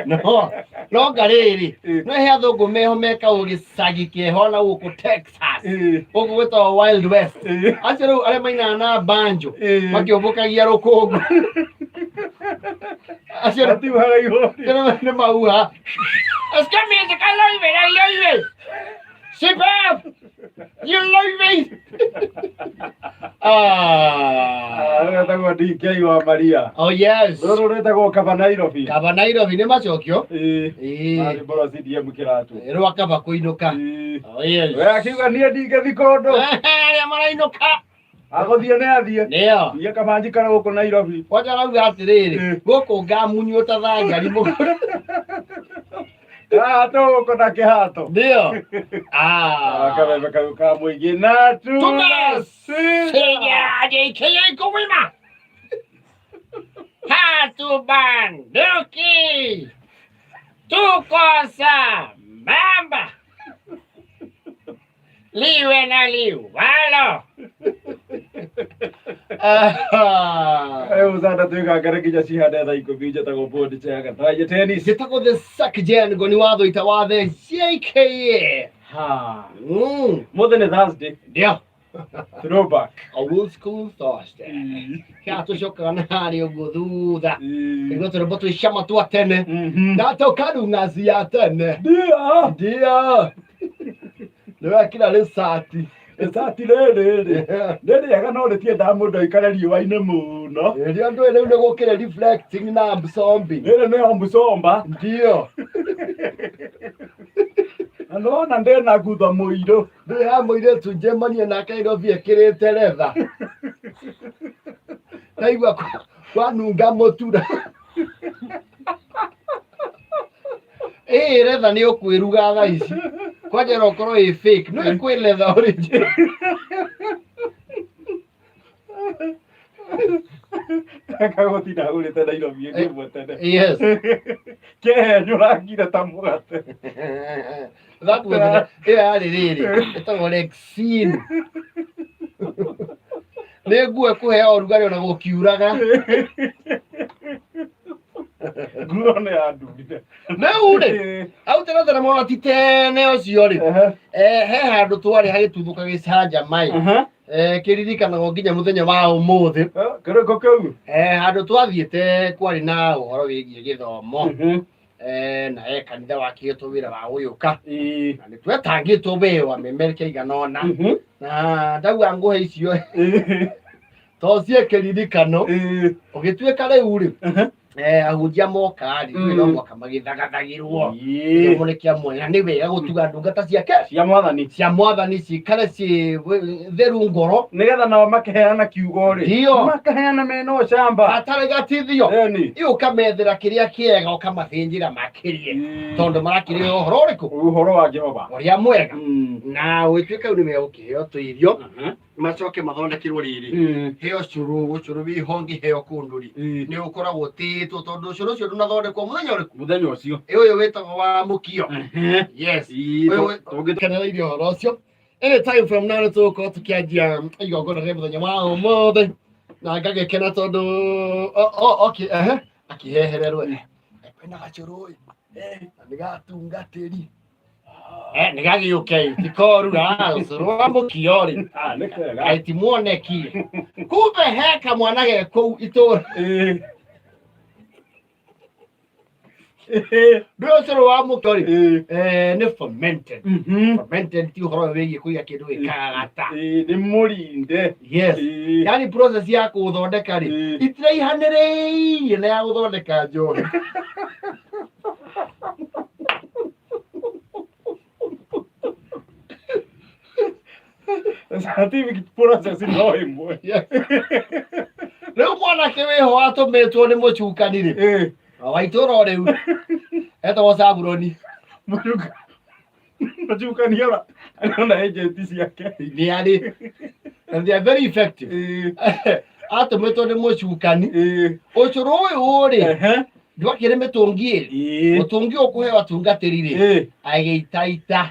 no garĩrĩ no he athũngũ meho meka ũgĩcagi kĩeho na gũkũ Texas gũkũ gwĩtagwo Wild West acio rĩu arĩa mainaga na banjo makĩũmbũkagia rũkũngũ acio nĩ mauha excuse me Ship up! You love me! Retagwo DK wa Maria. Oh yes. Rũrũ rwĩtagwo Kaba Nairobi. Kaba Nairobi nĩ macokio. Marĩ mboro CDM kĩratũ. Rwa kaba kũinũka. Oh yes. We akiuga niĩ ndingĩthi kũndũ. Arĩa marainũka. Agũthiĩ nĩ athiĩ. Nĩyo. Niĩ kaba njikara gũkũ Nairobi. Kwanja rauga atĩrĩrĩ, gũkũ ngamunywo ta thangari mũgũrũ. Hato na kĩhato. Ndio. Kabebe kau ka mũingĩ na tunasĩnya JK Kũwima. Hatubanduki. Tuko sambamba. Liwe na liwalo. Uzanda twĩkangare nginya cihande thaa 10 njĩtagwo Bondi Chega twaje tennis njĩtagwo the Sakjen ngo nĩ watho itawa the JK mũthĩ nĩ Thursday ndio throwback a old school Thursday kia tũcokaga na harĩ ũguo thutha nĩguo tũrĩmbo twĩcama twa tene na tũkarunga cia tene ndio nĩwe kila rĩsati Esati rĩrĩ rĩrĩega no rĩtiendaga mũndũ aikare riũa-inĩ mũno rĩrĩa andũ rĩu nĩ gũkĩra reflecting na absorbing rĩrĩ nĩ mbusomba ndio Anona ndĩna ngutho mũirũ ndĩha mũirĩtu njemanie nake Nairobi ekĩrĩte retha ndaigua kwanunga mũtura retha nĩ ũkwĩruga thaa ici kwanja no korwo ĩ fake no ĩkwĩ letha original Kagũtinda ũrĩte Nairobi ĩmwe tene yes kĩhenyo rangire ta mũgate that was yarĩ rĩrĩ ĩtagwo Lexine nĩ nguo kũheo ũrugarĩ ona gũkiuraga nguo nĩ yandurire nĩurĩ au tena mwana ti tene ũcio rĩ he handũ twarĩ hagĩtuthũka gĩcanja mai kĩririkanagwo nginya mũthenya wa ũmũthĩ kĩrĩko kĩu handũ twathiĩte kwarĩ na ũhoro wĩgiĩ gĩthomo na kanitha wakĩtwo wĩra wa gũgĩũka na nĩ twetangĩtwo wĩwa mĩmere igana ũna na ndauga ngũhe icio to cie kĩririkano ũgĩtuĩka rĩu rĩ ahunjia moka rĩ no mwaka magĩthagathagĩrwo mũrekia mwanya nĩ wega gũtuga ndungata ciake cia mwathani cikare ciĩ theru ngoro nĩgetha nao makeheana kiugo rĩ makaheana mena ũcamba hatarĩ gatithio ũkamethera kĩrĩa kĩega ũkamathĩnjĩra makĩrie tondũ marakĩrĩ ũhoro ũrĩkũ ũhoro wa Jehova ũrĩa mwega na ũgĩtuĩka nĩ megũkĩheo tũirio macoke mathondekirwo rĩrĩ heo cũrũ wĩ hongi heo kũndũ rĩ nĩ ũkoragwo tĩtwo tondũ cũrũ ũcio ndũnathondekwo mũthenya ũcio ũyũ wĩtagwo wa mũkio yes tũngĩkenereirie ũhoro ũcio any time from now tũgũkorwo tũkĩanjia igongona rĩa mũthenya wa ũmũthĩ na ngagĩkena tondũ akĩhehererwo kwĩna gacũrũ na nĩgatungatĩri nĩ gagĩũke tikorura ũcũrũ wa mũkio rĩ kaiti muonekie kumbe he kamwana ge kũu itũra ndĩ ũcũrũ wa mũkio rĩ nĩ fermented ti ũhoro wĩgiĩ kũiga kĩndũ gĩkagata nĩ mũrinde yes yani process ya kũũthondeka rĩ itiraihanĩrĩirie na ya gũthondeka njohi scientific process no ĩmwe rĩu mwanake wĩho atũmĩtwo nĩ mũcukani rĩ wa itũra rĩu etagwo Saburoni mũcukani ona agent ciake nĩ arĩ and they are very effective atũmĩtwo nĩ mũcukani ũcũrũ ũyũ rĩ ndwakĩrĩ mĩtũngi ĩrĩ mũtũngi ũkũheo atungatĩri rĩ agĩitaita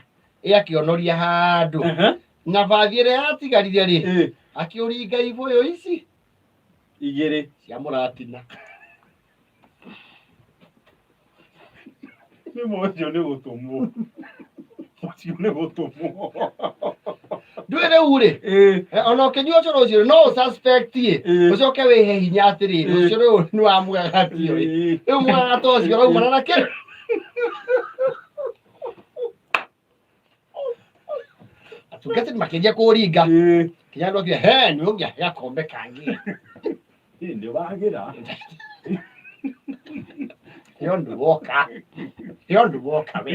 akĩonoria handũ na bathi ĩrĩa yatigarire rĩ akĩũringa ibũyũ ici igĩrĩ cia mũratina Nĩ mocio nĩ gũtũmwo. Mocio nĩ gũtũmwo. Ndwĩ rĩu rĩ ona ũkĩnyua ũcũrũ ũcio no ũsuspect ũcoke wĩhe hinya atĩrĩrĩ ũcũrũ ũyũ nĩ wa mũgagati ũyũ rĩu mũgagati ũcio ũraumana na kĩ atungatĩri makĩnjia kũringa kinya andũ akire he nĩ ũngĩa gakombe kangĩ Nĩ wagĩra. Hiyo nduwoka we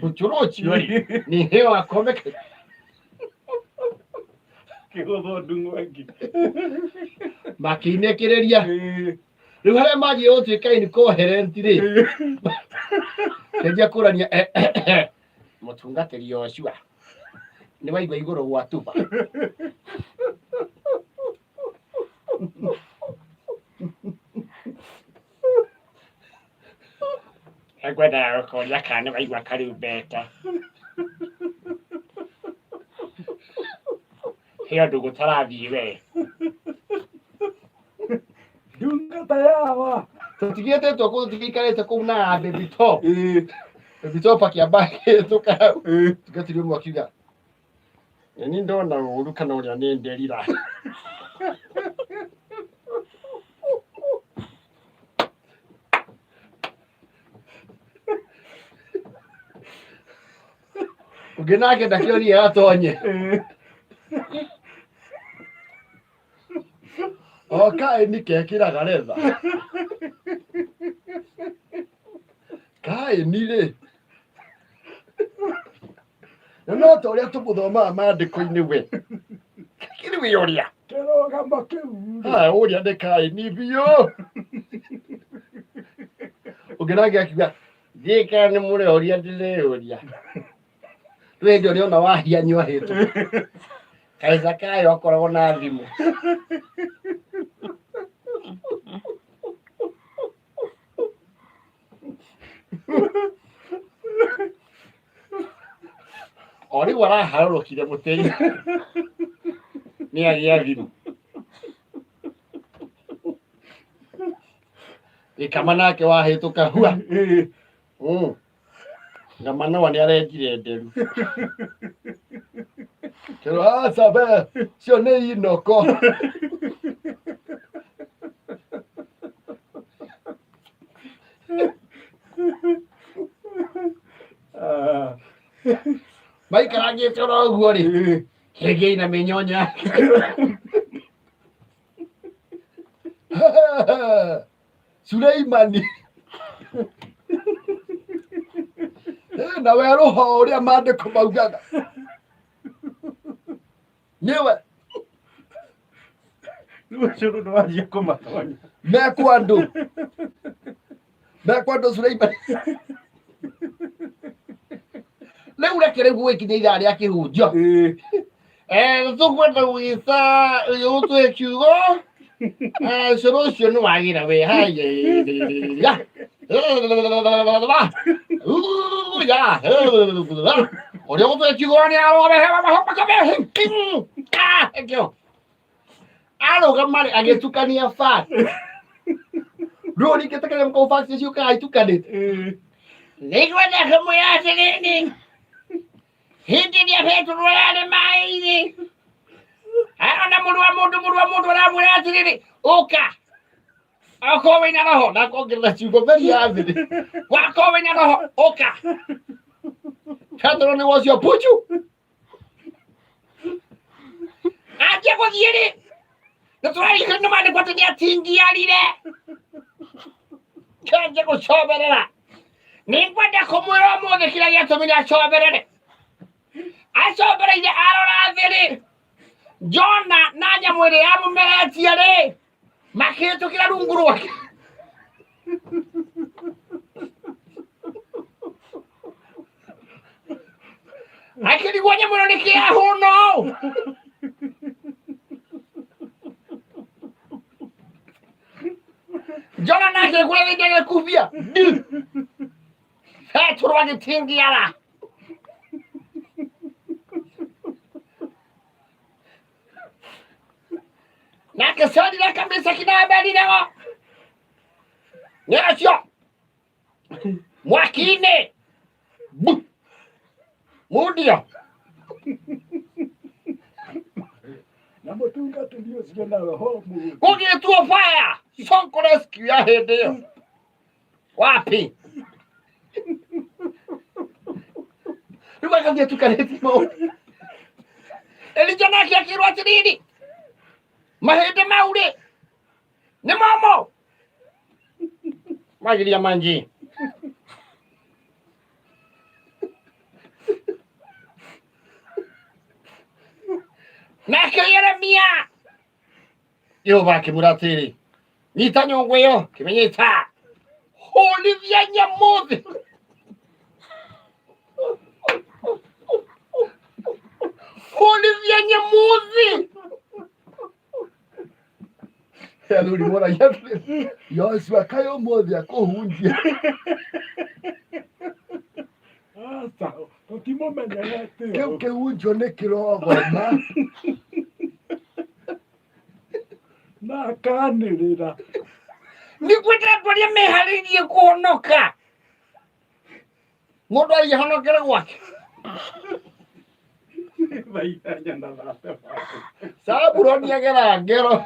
ũcũrũ ũcio rĩ nĩ heo gakombe Kĩhũthũ ndung'ũ makĩinĩkĩrĩria rĩu harĩa manjire gũtuĩka incoherent rĩ kĩanjia kũrania mũtungatĩri ũcio nĩ waigua igũrũ gwa tuba ekwendaga gũkoria kana nĩ waigua karumbeta hiyo ndugu tarathiĩ we Ndungata yawa. tũtigĩtĩtwo kũu tũtikarĩte kũu na baby top baby top akĩamba agĩhĩtũka hau tungatĩri ũmwe akiuga ni ndona ũru kana ũrĩa nĩ nderira ũngĩ nake ndakĩonire atonye kaĩni kekĩraga retha kaĩni rĩ no ta ũrĩa tũmũthomaga mandĩko-inĩ we kĩrĩ wĩ ũrĩa Kĩrũgamo kĩu. ũrĩa nĩ kaĩni biũ ũngĩ nake akiuga thiĩ nĩ mũrĩũria ndĩrĩũria rĩu hĩndĩ ũrĩa ona wahia nyua hĩtũ kaica kayo akoragwo na thimũ o rĩu araharũrũkire mũtĩ-inĩ nĩ agĩa thimũ gĩkama nake wahĩtũka hua Ngamanoa nĩ arenjire nderu kĩro aca be cio nĩ inoko maikarangĩte oro ũguo rĩ kĩngĩ na mĩnyonya Suleimani na werũho ũrĩa mandĩko maugaga nĩwe Ũcũrũ nĩ wanjia kũmatonya. mekwandũ Suleimani rĩu reke rĩu gwĩkinya ithaa rĩa kĩhunjio tũkwenda gũgĩta ũyũ ũtũhe kiugo ũcũrũ ũcio nĩ wagĩra we haya ũrĩa gũtũhe kiugo nĩ arorehewa mahomakame arũgama rĩ agĩtukania fact rĩu ringĩte kĩrĩa kũu fact ciũkaga itukanĩte nĩngwenda kũmwĩra atĩrĩrĩ hĩndĩ ĩrĩa Petero yarĩ maĩ-inĩ ona mũrũ wa mũndũ aramwĩra atĩrĩrĩ ũka akorwo wĩna roho na akongerera ciugo very athĩ wakorwo wĩna roho ũka Petero nĩ wocio puchu anjia gũthiĩ rĩ nĩtũrarikana nĩ mandĩko atĩ nĩatingiarire kĩanjia gũcoberera nĩngwenda kũmwĩra ũmũthĩ kĩrĩa gĩatũmire acoberere acobereire arora thĩ rĩ Jona na nyamũ ĩrĩa yamũmeretie rĩ makĩhĩtũkĩra rungu rwake akĩrigwo nyamũ ĩno nĩkĩ yahũno Jona nake kũrĩa thĩinĩ agĩkubia Petero agĩtingiara nake Shadraka kabisa kina Abednego nĩacio Mwakine. Mudio. Na mutunga tulio siona homu. Kugetua fire. Sonko rescue ya hede. Wapi? Lupa kambia tukaleti mo. Elijana kia kirwa tiridi. Mahede maure. Ni momo. Magili ya manji. Nake Yeremia. Yehova kimuratiri. Nita nyongwe yo. Kimenyita. Olivia Nyamuthi. Olivia Nyamuthi. Hello, ni mwana yake. Yosi wakayo moja kuhunjia. Asa, utimo menyete. Keuke unjo ne kirogo na. Na kanirira. Nikwita poria meharirie kuhonoka. Mundu arihonokera gwake. Vaitanya na thate. Sabu roni agera ngero.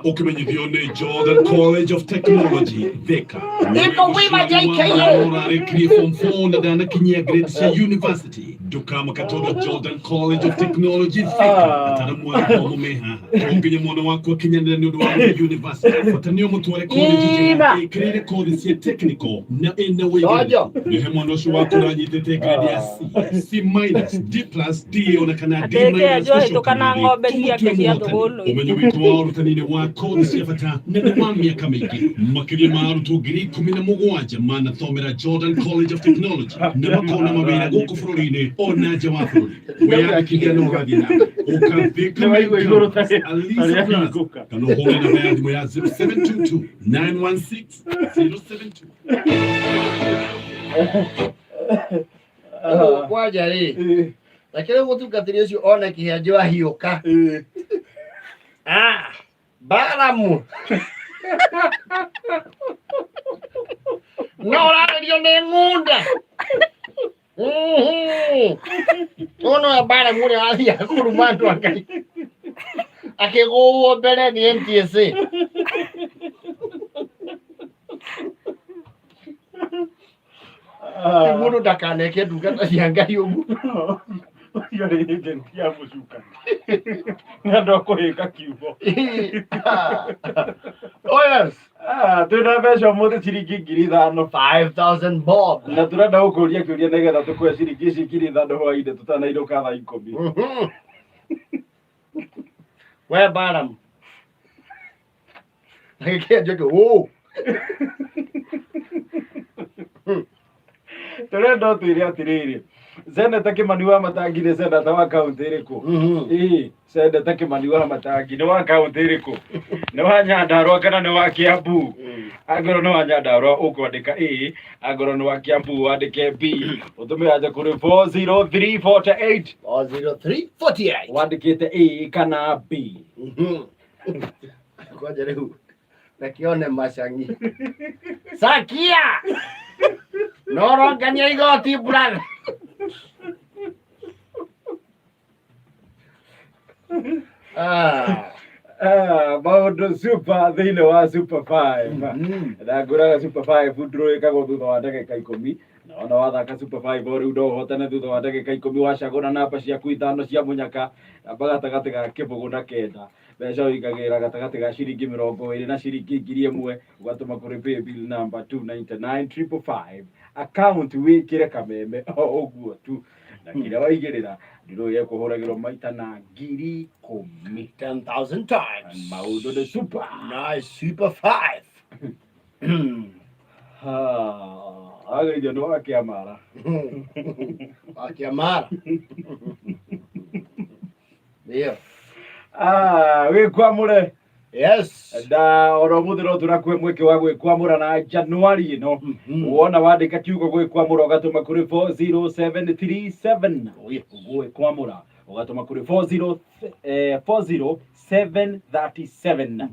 Ukimenyithio nĩ Jordan College of Technology, Thika. Niko wima JKA. Arĩkirie form 4 na ndanakinyia grade cia university. Ndũkamaka Jordan College of Technology, Thika. Atara mwana wa meha. Onginya mwana wako akinyanĩra nĩ ũndũ wa university. Fatanio mũtware college ĩkĩrĩire kothi cia technical na ĩna wĩigĩrĩru. Nĩhe mwana ũcio waku ũranyitĩte grade ya C minus, D plus, D ona kana D minus. Ũmenyo witũ wa ũrutani-inĩ wa kothi cia bata nene wa mĩaka mĩingĩ. Makĩria ma arutwo 17,000 manathomera Jordan College of Technology na makona mawĩra gũkũ bũrũri-inĩ ona nja wa bũrũri. Wĩyandĩkithia no ũrathiĩ na mbere. Ũkathĩka Alisa Plus kana ũhũre namba ya thimũ ya 0722 916 072. Kwaja rĩ. Lakini mũtungatĩri ũcio ona kĩhĩanjo ahiũka. Balamu. No radio nĩ ng'unda. Ono ya Balamu nĩ athiĩ kuruma andũ a Ngai. Akĩgũo mbere nĩ NTSA. Mũndũ ndakaneke ndungata cia Ngai ũguo. Yore agent ya mucuka. Ngando kuhika kiugo. Oh yes. Tuna mbeca mũthĩ ciringi 5,000. 5,000 bob. Na turenda gũkũria kĩũria nĩgetha tũkũhe ciringi ici 5,000 hwaĩ-inĩ tũtanainũka thaa 10. We Balamu. Nĩkĩenjo kĩu. Turenda ũtwĩre atĩrĩrĩ. Seneta Kimani wa Matangi nĩ seneta wa kaunti ĩrĩkũ? Seneta Kimani wa Matangi nĩ wa kaunti ĩrĩkũ? Nĩ wa Nyandarua kana nĩ wa Kiambu? Angorwo nĩ wa Nyandarua ũkwandĩka A, angorwo nĩ wa Kiambu wandĩke B. Ũtũme aje kũrĩ 40348. 40348. Wandĩkĩte A kana B. Kwaja rĩu. Nakione Macang'i. Sakia. Norongania igoti brother. Maũndũ super thĩinĩ wa Super 5. Na ngũraga Super 5 ndũrĩkagwo thutha wa ndagĩka 10. Na ona wathaka Super 5 o rĩu no ũhotane thutha wa ndagĩka 10 wacagũra namba ciaku ithano cia mũnyaka. Namba gatagatĩ ga kĩbũgũ na kenda. Mbeca ũigagĩra gatagatĩ ga ciringi 20 na ciringi 1,000 ũgatũma kũrĩ paybill number 2995555. Account wĩkĩre kameme o ũguo tu. Na kĩrĩa waigĩrĩra ndĩrũĩ ekũhũragĩrwo maita na 10,000. 10,000 times. Maũndũ nĩ super. Nice Super 5. Agĩithio nĩ wa Kĩamara. Wa Kĩamara. Ndio. Wĩkwamũre. Yes. Da oro muthiro turakwe mweke wa gwikwamura na Januari ino. Wona wandika kiugo gwikwamura ugatuma kuri 40737. Gwikwamura ugatuma kuri 40737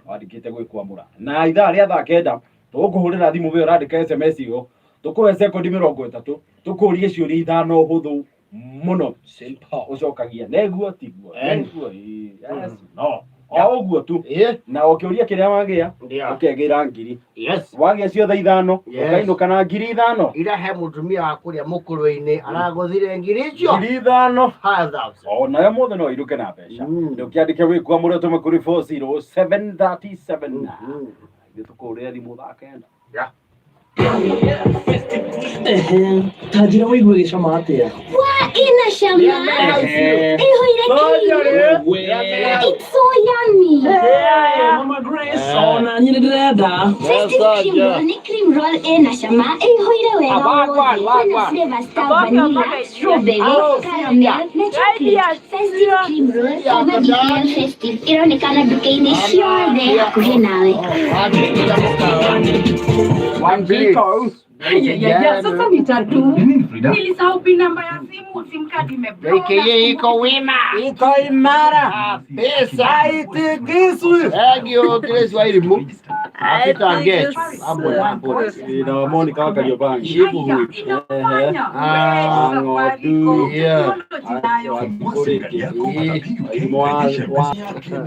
wandikite gwikwamura na ithaa ria thaa kenda tukuhurira thimu we urandika SMS iyo tukuhe sekondi 30 tukurie ciuria ithano huthu muno ucokagia neguo tiguo neguo yes no oguo tu na ukiuria kiria wagia ukegira ngiri wagia ciothe ithano ukainuka na ngiri ithano ira he mutumia wa kuria mukuru-ini araguthire ngiri icio ngiri ithano 5000 ona ya mothe no iruke na mbeca ndukiandike wikwamura tuma kuri 40737 gitukuria thimu thaa kenda tajira wigue gicama atia wa ina shama it's so yummy Mama Grace ona nyine ndirenda ni cream roll ina shama ihoire wega na flavor star vanilla strawberry caramel na chocolate festive cream roll kama BTL festive ironekana duka-ini ciothe hakuhĩ nawe Sasa mitatu. Nilisahau pin namba ya simu, sim card imeblock. Iko wima. iko imara Pesa. haitikiswi Egyo Grace wa elimu. Afita get. Abo. ina moni kama Kariobangi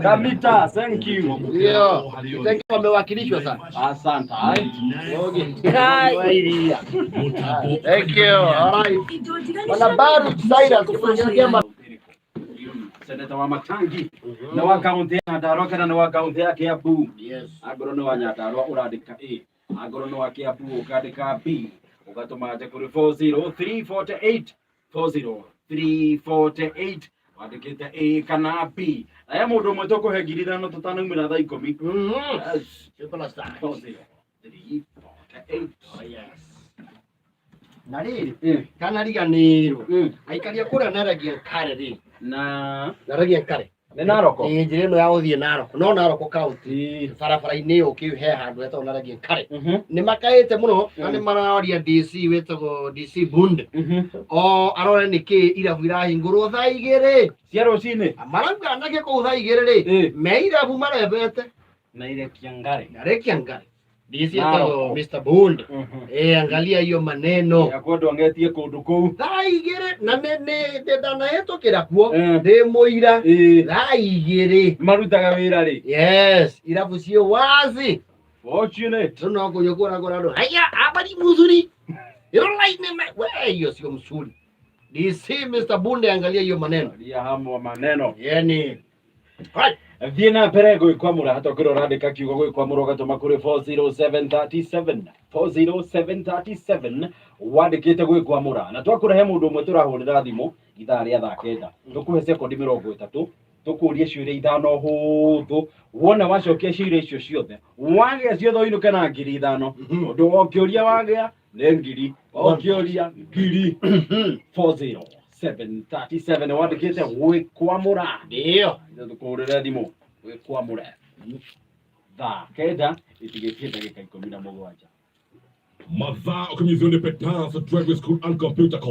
Kamita, thank you. Ndio. Wamewakilishwa sana. Asante. Thank you. All right. Wanabaru Cyrus kufanya Seneta wa Matangi na wa kaunti ya Nyandarua kana na wa kaunti ya Kiambu. Yes. Agoro wa Nyandarua urandika A, agoro wa Kiambu ukandika B, ugatuma aje kuri 40348 40348 wandikite A kana B. Aya mundu umwe tukuhe ngiri ithano tutanaumira thaa 10. Yes. Superstar. 40348. Yes. Na riri kana riganirwo aikaria kuria naragia kare ri na naragia kare ni Naroko njira ino ya uthie Naroko no Naroko county barabara-ini ukihe handu etwo naragia kare ni makaite muno na ni maraoria DC wetagwo DC Bunde o arore niki irabu irahingurwo thaa 2 cia rucini marauga anake kuu thaa 2 ri me irabu marebete na ile Kiangare narekia ngare DC etagwo Mr Bunde angalia hiyo maneno ya kundu angetie kundu kuu thaa 2 na nene ndanahetũkĩra kuo ndi muira thaa 2 marutaga wira ri yes irabu cio wazi fortunate no kunyukura ngorado haya abari muzuri iraine we hiyo sio mzuri DC Mr Bunde angalia hiyo maneno ya hamu wa maneno yani right thie na mbere gwikwamura hatokira urandika kiugo gwikwamura ugatuma kuri 40737 40737 wandikite gwikwamura na twakurehe mundu umwe turahurira thimu ithaa ria thaa kenda tukuhe sekondi 30 tukurie ciuria ithano huthu wona wacokia ciuria icio ciothe wagia ciothe uinuke na ngiri ithano undu okiuria wagia ni ngiri okiuria ngiri 40737 wandikite gwikwamura ndio tukurira thimu gwikwamura thaa kenda itigitie ndagika 17 Mathaa ukamyuzione Petans Driving School and Computer